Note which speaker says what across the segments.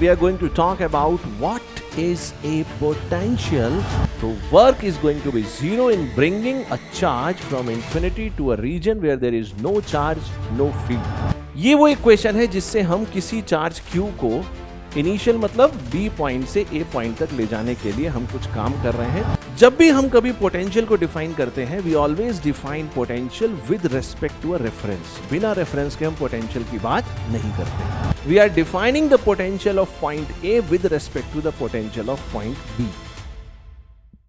Speaker 1: we are going to talk about what is a potential. So work is going to be zero in bringing a charge from infinity to a region where there is no charge, no field. ये वो equation है जिससे हम किसी charge Q को initial मतलब B point से A point तक ले जाने के लिए हम कुछ काम कर रहे हैं। जब भी हम कभी पोटेंशियल को डिफाइन करते हैं, we always define potential with respect to a reference. बिना रेफरेंस के हम पोटेंशियल की बात नहीं करते। We are defining the potential of point A with respect to the potential of point B.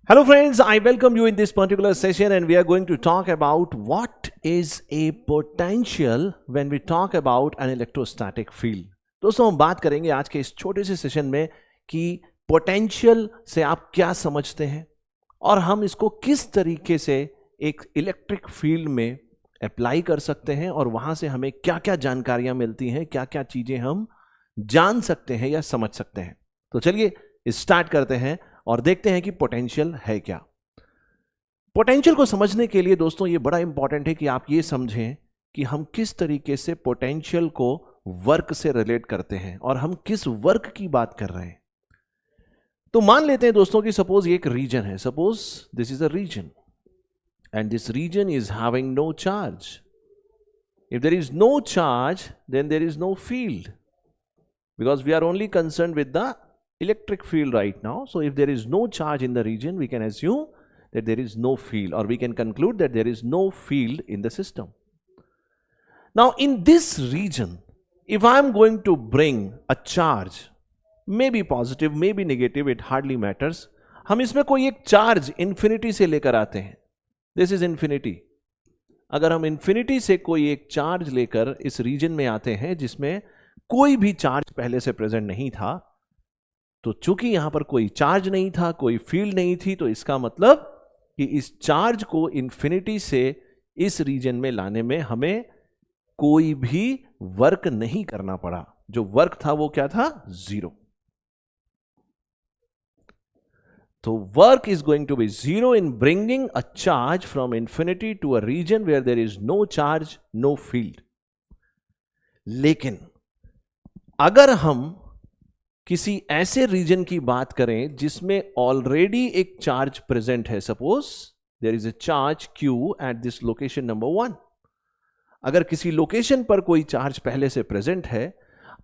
Speaker 1: Hello friends, I welcome you in this particular session and we are going to talk about what is a potential when we talk about an electrostatic field. दोस्तों हम बात करेंगे आज के इस छोटे से session में कि पोटेंशियल से आप क्या समझते हैं और हम इसको किस तरीके से एक इलेक्ट्रिक फील्ड में अप्लाई कर सकते हैं और वहां से हमें क्या क्या जानकारियां मिलती हैं, क्या क्या चीजें हम जान सकते हैं या समझ सकते हैं। तो चलिए स्टार्ट करते हैं और देखते हैं कि पोटेंशियल है क्या। पोटेंशियल को समझने के लिए दोस्तों ये बड़ा इंपॉर्टेंट है कि आप ये समझें कि हम किस तरीके से पोटेंशियल को वर्क से रिलेट करते हैं और हम किस वर्क की बात कर रहे हैं। तो मान लेते हैं दोस्तों कि सपोज ये एक रीजन है, suppose this is a region and this region is having no charge. If there is no charge then there is no field because we are only concern with the electric field right now. So if there is no charge in the region, we can assume that there is no field, or we can conclude that there is no field in the system. Now in this region, if I am going to bring a charge, maybe positive, maybe negative, it hardly matters. हम इसमें कोई एक charge infinity से लेकर आते हैं, this is infinity. अगर हम इंफिनिटी से कोई एक चार्ज लेकर इस रीजन में आते हैं जिसमें कोई भी चार्ज पहले से प्रेजेंट नहीं था, तो चूंकि यहां पर कोई चार्ज नहीं था, कोई फील्ड नहीं थी, तो इसका मतलब कि इस चार्ज को इंफिनिटी से इस रीजन में लाने में हमें कोई भी वर्क नहीं करना पड़ा। जो वर्क था वो क्या था? जीरो। तो work is going to be zero in bringing a charge from infinity to a region where there is no charge, no field. लेकिन अगर हम किसी ऐसे रीजन की बात करें जिसमें ऑलरेडी एक चार्ज प्रेजेंट है, suppose there is a charge Q at this location number 1। अगर किसी लोकेशन पर कोई चार्ज पहले से प्रेजेंट है,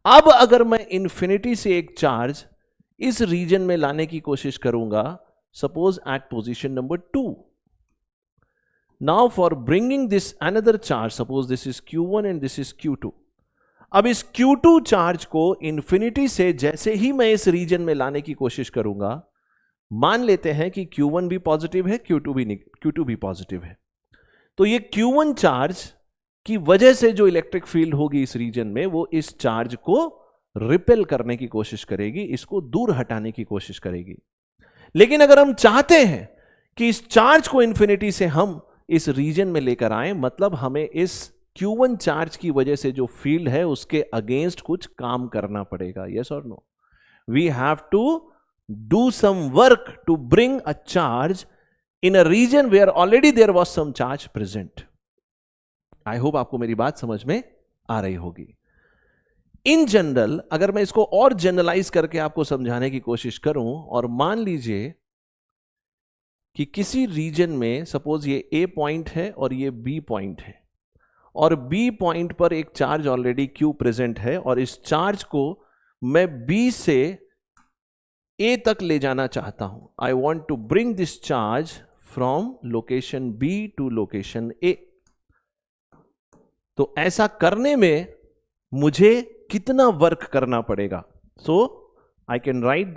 Speaker 1: अब अगर मैं इंफिनिटी से एक चार्ज इस रीजन में लाने की कोशिश करूंगा, suppose at position number 2, now for bringing this another charge, suppose this is Q1 and this is Q2। अब इस Q2 चार्ज को इंफिनिटी से जैसे ही मैं इस रीजन में लाने की कोशिश करूंगा, मान लेते हैं कि Q1 भी पॉजिटिव है, Q2 भी पॉजिटिव है, तो ये Q1 चार्ज की वजह से जो इलेक्ट्रिक फील्ड होगी इस रीजन में, वो इस चार्ज को रिपेल करने की कोशिश करेगी, इसको दूर हटाने की कोशिश करेगी। लेकिन अगर हम चाहते हैं कि इस चार्ज को इंफिनिटी से हम इस रीजन में लेकर आए, मतलब हमें इस Q1 चार्ज की वजह से जो फील्ड है उसके अगेंस्ट कुछ काम करना पड़ेगा। यस और no? We have to do some work to bring a charge in a region where already there was some charge present. I hope आपको मेरी बात समझ में आ रही होगी। इन जनरल अगर मैं इसको और जनरलाइज करके आपको समझाने की कोशिश करूं, और मान लीजिए कि किसी रीजन में सपोज ये A पॉइंट है और ये B पॉइंट है, और B पॉइंट पर एक चार्ज ऑलरेडी Q प्रेजेंट है, और इस चार्ज को मैं B से A तक ले जाना चाहता हूं। I want to bring this charge from location B to location A। तो ऐसा करने में मुझे कितना वर्क करना पड़ेगा? So I can write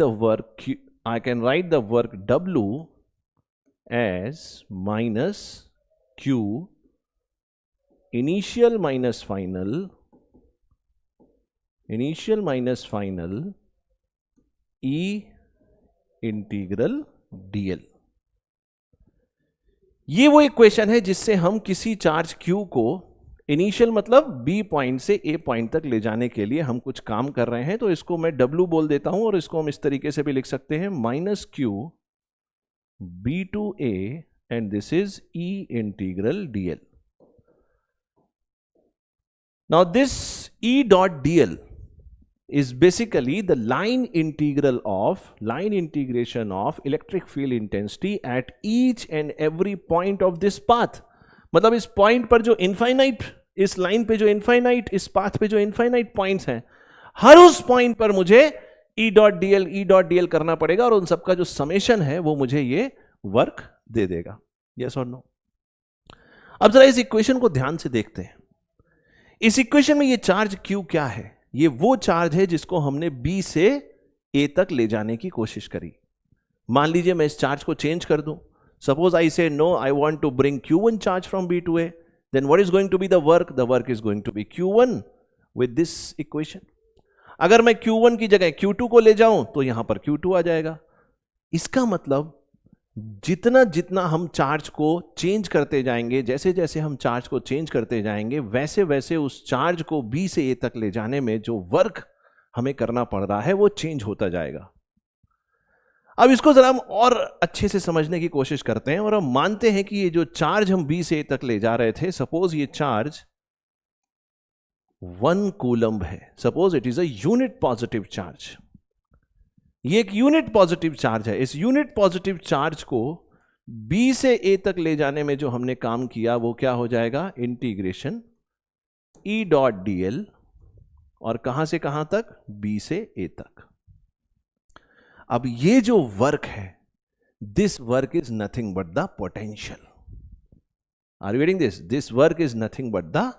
Speaker 1: the work W as minus Q initial minus final E integral dl। ये वो इक्वेशन है जिससे हम किसी चार्ज Q को इनिशियल मतलब B पॉइंट से A पॉइंट तक ले जाने के लिए हम कुछ काम कर रहे हैं। तो इसको मैं W बोल देता हूं, और इसको हम इस तरीके से भी लिख सकते हैं, minus Q B to A and this is E integral dl। Now this E dot dl is basically the line integration of electric field intensity at each and every point of this path. मतलब इस point पर जो infinite, इस line पे जो infinite, इस path पे जो इनफाइनाइट पॉइंट्स हैं, हर उस पॉइंट पर मुझे E डॉट dl करना पड़ेगा और उन सबका जो समेशन है वो मुझे ये वर्क दे देगा. यस और नो? अब जरा इस इक्वेशन को ध्यान से देखते हैं. इस इक्वेशन में ये चार्ज Q क्या है? ये वो चार्ज है जिसको हमने B से A तक ले जाने की कोशिश करी. मान लीजिए मैं इस चार्ज को चेंज कर दूं. Suppose I say no, I want to bring Q1 charge from B to A. Then what is going to be the work? The work is going to be Q1 with this equation. अगर मैं Q1 की जगह Q2 को ले जाऊं तो यहां पर Q2 आ जाएगा. इसका मतलब जितना जितना हम चार्ज को चेंज करते जाएंगे, जैसे जैसे हम चार्ज को चेंज करते जाएंगे, वैसे वैसे उस चार्ज को B से A तक ले जाने में जो वर्क हमें करना पड़ रहा है वो चेंज होता जाएगा. अब इसको जरा हम और अच्छे से समझने की कोशिश करते हैं और हम मानते हैं कि ये जो चार्ज हम B से A तक ले जा रहे थे, सपोज ये चार्ज 1 कूलम्ब है. Suppose it is a unit positive charge. ये एक यूनिट पॉजिटिव चार्ज है. इस यूनिट पॉजिटिव चार्ज को B से A तक ले जाने में जो हमने काम किया वो क्या हो जाएगा? Integration E dot dl. और कहां से कहां तक? B से A तक. अब ये जो वर्क है, this work is nothing but the potential. Are you getting this? This work is nothing but the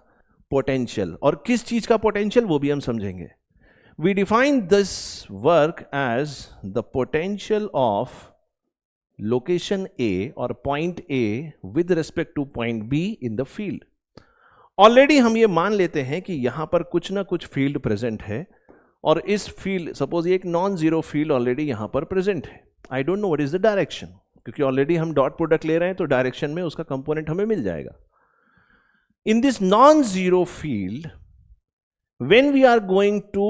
Speaker 1: potential. और किस चीज का पोटेंशियल वो भी हम समझेंगे. We define this work as the potential of location A or point A with respect to point B in the field. Already हम ये मान लेते हैं कि यहां पर कुछ ना कुछ फील्ड प्रेजेंट है और इस फील्ड, सपोज ये एक नॉन जीरो फील्ड ऑलरेडी यहां पर प्रेजेंट है. I don't know what is the direction, क्योंकि ऑलरेडी हम डॉट प्रोडक्ट ले रहे हैं तो डायरेक्शन में उसका कंपोनेंट हमें मिल जाएगा. In this non zero field, when we are going to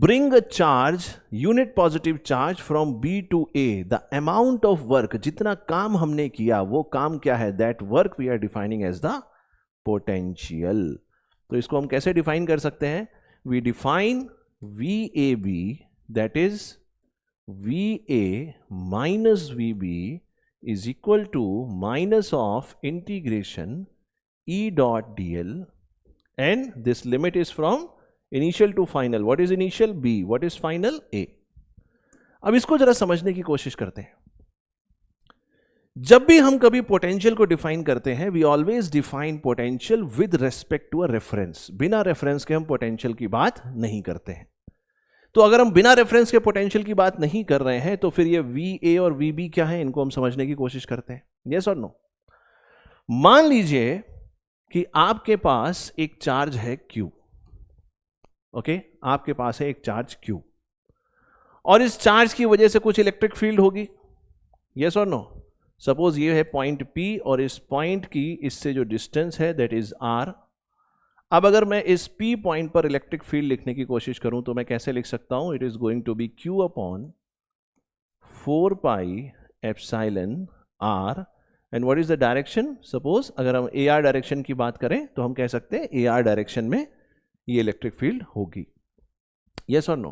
Speaker 1: bring a charge, unit positive charge from B to A, the amount of work, जितना काम हमने किया वो काम क्या है? That work we are defining as the potential. तो इसको हम कैसे डिफाइन कर सकते हैं? We define VAB, that is VA minus VB is equal to minus of integration E dot dl, and this limit is from initial to final. What is initial? B. What is final? A. अब इसको जरा समझने की कोशिश करते हैं. जब भी हम कभी पोटेंशियल को डिफाइन करते हैं, we always define potential with respect to a reference. बिना रेफरेंस के हम पोटेंशियल की बात नहीं करते हैं. तो अगर हम बिना रेफरेंस के पोटेंशियल की बात नहीं कर रहे हैं तो फिर ये VA और VB क्या है, इनको हम समझने की कोशिश करते हैं. यस और नो? मान लीजिए कि आपके पास एक चार्ज है Q. ओके, आपके पास है एक चार्ज Q और इस चार्ज की वजह से कुछ इलेक्ट्रिक फील्ड होगी. यस और नो? सपोज ये है पॉइंट P और इस पॉइंट की इससे जो डिस्टेंस है दैट इज R. अब अगर मैं इस P पॉइंट पर इलेक्ट्रिक फील्ड लिखने की कोशिश करूं तो मैं कैसे लिख सकता हूं? It is going to be Q upon 4 pi epsilon R. And what is the direction? Suppose अगर हम AR डायरेक्शन की बात करें तो हम कह सकते हैं AR डायरेक्शन में ये इलेक्ट्रिक फील्ड होगी. यस और नो?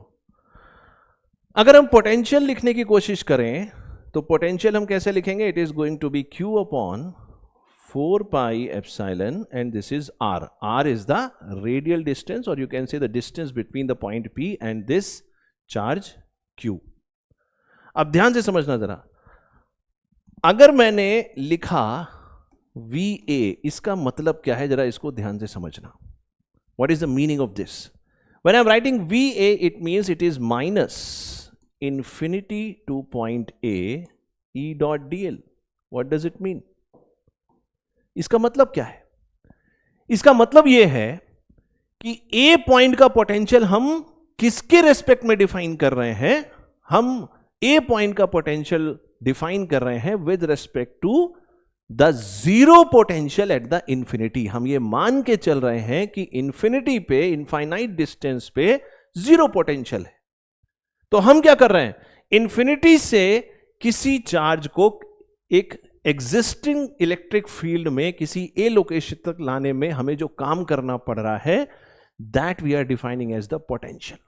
Speaker 1: अगर हम पोटेंशियल लिखने की कोशिश करें तो पोटेंशियल हम कैसे लिखेंगे? It is going to be Q upon 4 pi epsilon and this is R. R is the radial distance और you can say the distance between the point P and this charge Q. अब ध्यान से समझना जरा. अगर मैंने लिखा VA, इसका मतलब क्या है? जरा इसको ध्यान से समझना. What is the meaning of this? When I'm writing VA, it means it is minus infinity to point A E dot dl. What does it mean? इसका मतलब क्या है? इसका मतलब यह है कि A पॉइंट का पोटेंशियल हम किसके रेस्पेक्ट में डिफाइन कर रहे हैं? हम A पॉइंट का पोटेंशियल डिफाइन कर रहे हैं with respect to the zero potential at the infinity. हम ये मान के चल रहे हैं कि इंफिनिटी पे, इनफाइनाइट डिस्टेंस पे जीरो पोटेंशियल है. तो हम क्या कर रहे हैं? इंफिनिटी से किसी चार्ज को एक एग्जिस्टिंग इलेक्ट्रिक फील्ड में किसी ए लोकेशन तक लाने में हमें जो काम करना पड़ रहा है, that we are defining as the potential.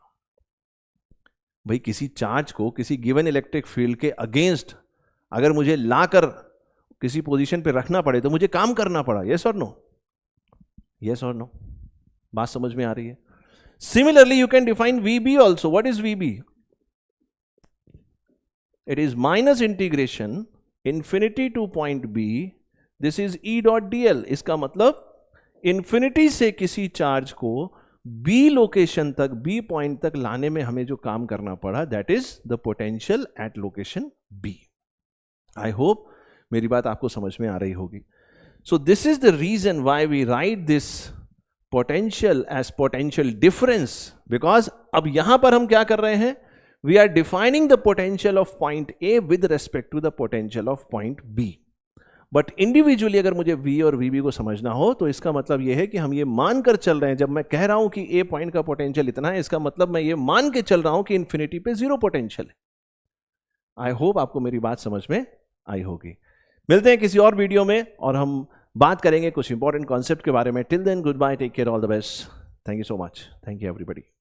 Speaker 1: भाई किसी चार्ज को किसी गिवन इलेक्ट्रिक फील्ड के अगेंस्ट अगर मुझे लाकर किसी पोजीशन पे रखना पड़े तो मुझे काम करना पड़ा, यस और नो? यस और नो? बात समझ में आ रही है? Similarly you can define VB also. What is VB? It is minus integration infinity to point B. This is E dot DL. इसका मतलब इंफिनिटी से किसी चार्ज को B लोकेशन तक, B पॉइंट तक लाने में हमें जो काम करना पड़ा, that is the potential at location B. I hope मेरी बात आपको समझ में आ रही होगी. So this is the reason why we write this potential as potential difference, because अब यहां पर हम क्या कर रहे हैं? We are defining the potential of point A with respect to the potential of point B. But individually अगर मुझे V और VB को समझना हो तो इसका मतलब यह है कि हम ये मानकर चल रहे हैं, जब मैं कह रहा हूं कि A पॉइंट का पोटेंशियल इतना है, इसका मतलब मैं ये मान के चल रहा हूं कि इंफिनिटी पे 0 पोटेंशियल है. आई होप आपको मेरी बात समझ में आई होगी. मिलते हैं किसी और वीडियो में और हम बात करेंगे कुछ इंपॉर्टेंट कॉन्सेप्ट के बारे में. Till then, good bye, take care, all the best. Thank you so much. Thank you everybody.